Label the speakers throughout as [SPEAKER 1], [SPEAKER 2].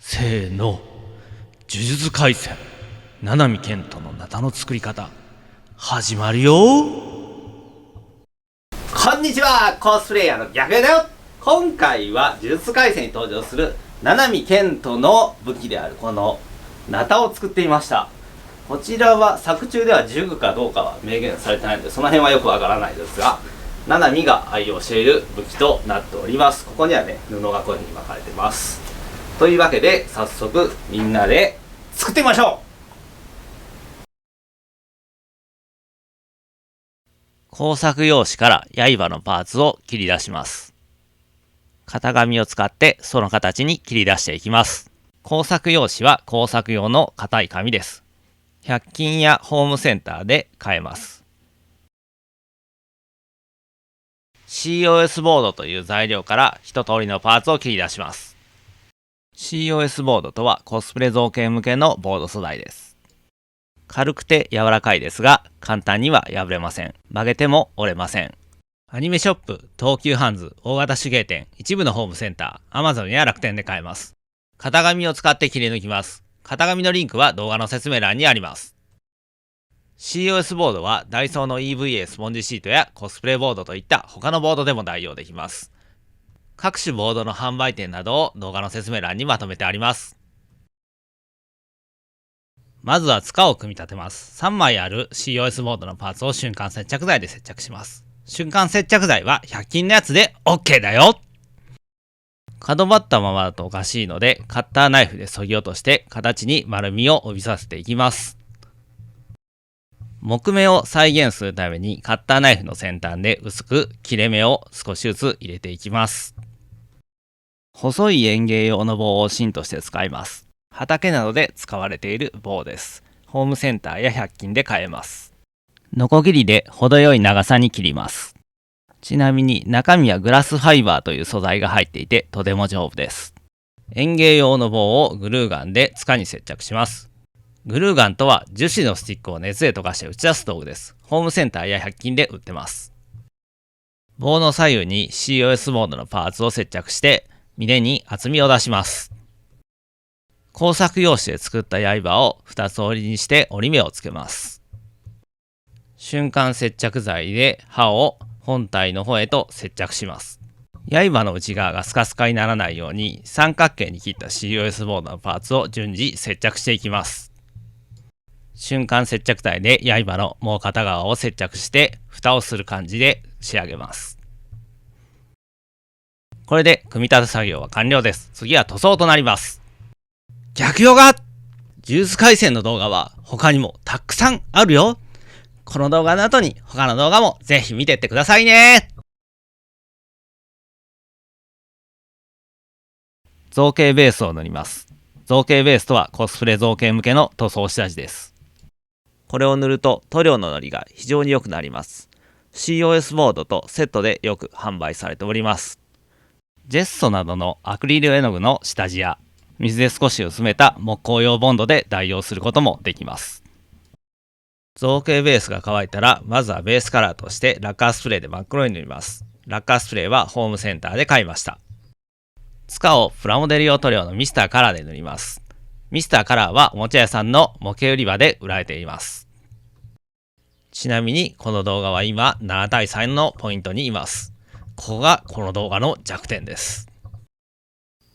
[SPEAKER 1] せーの、呪術廻戦七海賢人のナタの作り方始まるよ。
[SPEAKER 2] こんにちは、コスプレイヤーの逆だよ。今回は呪術廻戦に登場する七海賢人の武器であるこのナタを作っていました。こちらは作中では呪具かどうかは明言されてないのでその辺はよくわからないですが、七海が愛用している武器となっております。ここにはね、布がこういう風に巻かれてます。というわけで早速みんなで作ってみましょう。
[SPEAKER 1] 工作用紙から刃のパーツを切り出します。型紙を使ってその形に切り出していきます。工作用紙は工作用の硬い紙です。100均やホームセンターで買えます。COS ボードという材料から一通りのパーツを切り出します。COS ボードとはコスプレ造形向けのボード素材です。軽くて柔らかいですが簡単には破れません。曲げても折れません。アニメショップ、東急ハンズ、大型手芸店、一部のホームセンター、Amazon や楽天で買えます。型紙を使って切り抜きます。型紙のリンクは動画の説明欄にあります。COS ボードはダイソーの EVA スポンジシートやコスプレボードといった他のボードでも代用できます。各種ボードの販売店などを動画の説明欄にまとめてあります。まずは塚を組み立てます。3枚ある COS ボードのパーツを瞬間接着剤で接着します。瞬間接着剤は100均のやつで OK だよ。角張ったままだとおかしいのでカッターナイフで削ぎ落として形に丸みを帯びさせていきます。木目を再現するためにカッターナイフの先端で薄く切れ目を少しずつ入れていきます。細い園芸用の棒を芯として使います。畑などで使われている棒です。ホームセンターや100均で買えます。ノコギリで程よい長さに切ります。ちなみに中身はグラスファイバーという素材が入っていてとても丈夫です。園芸用の棒をグルーガンで塚に接着します。グルーガンとは樹脂のスティックを熱で溶かして打ち出す道具です。ホームセンターや100均で売ってます。棒の左右に COS ボードのパーツを接着して峰に厚みを出します。工作用紙で作った刃を2つ折りにして折り目をつけます。瞬間接着剤で刃を本体の方へと接着します。刃の内側がスカスカにならないように三角形に切った COS ボードのパーツを順次接着していきます。瞬間接着剤で刃のもう片側を接着して蓋をする感じで仕上げます。これで組み立て作業は完了です。次は塗装となります。逆ヨガ！呪術廻戦の動画は他にもたくさんあるよ。この動画の後に他の動画もぜひ見てってくださいね。造形ベースを塗ります。造形ベースとはコスプレ造形向けの塗装下地です。これを塗ると塗料ののりが非常に良くなります。COS ボードとセットでよく販売されております。ジェッソなどのアクリル絵の具の下地や水で少し薄めた木工用ボンドで代用することもできます。造形ベースが乾いたらまずはベースカラーとしてラッカースプレーで真っ黒に塗ります。ラッカースプレーはホームセンターで買いました。塚をプラモデル用塗料のミスターカラーで塗ります。ミスターカラーはおもちゃ屋さんの模型売り場で売られています。ちなみにこの動画は今7対3のポイントにいます。ここがこの動画の弱点です。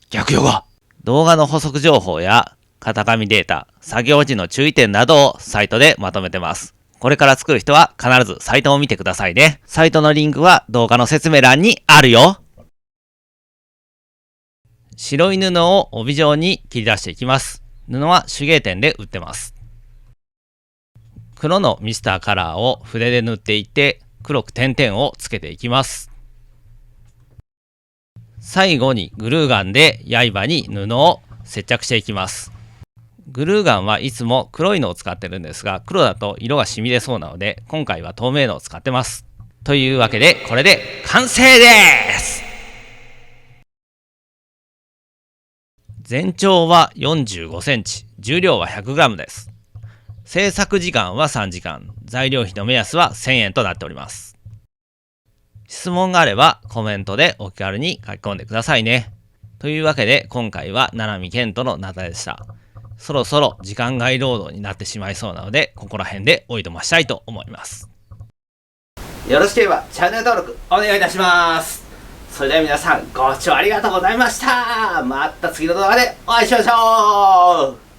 [SPEAKER 1] 逆ヨガ！動画の補足情報や型紙データ、作業時の注意点などをサイトでまとめてます。これから作る人は必ずサイトを見てくださいね。サイトのリンクは動画の説明欄にあるよ。白い布を帯状に切り出していきます。布は手芸店で売ってます。黒のミスターカラーを筆で塗っていって黒く点々をつけていきます。最後にグルーガンで刃に布を接着していきます。グルーガンはいつも黒いのを使ってるんですが黒だと色が染み出そうなので今回は透明のを使ってます。というわけでこれで完成です。全長は45センチ、重量は100グラムです。制作時間は3時間、材料費の目安は1000円となっております。質問があればコメントでお気軽に書き込んでくださいね。というわけで今回は七海健人のナタでした。そろそろ時間外労働になってしまいそうなので、ここら辺でおいとましたいと思います。
[SPEAKER 2] よろしければチャンネル登録お願いいたします。それでは皆さんご視聴ありがとうございました。また次の動画でお会いしましょう。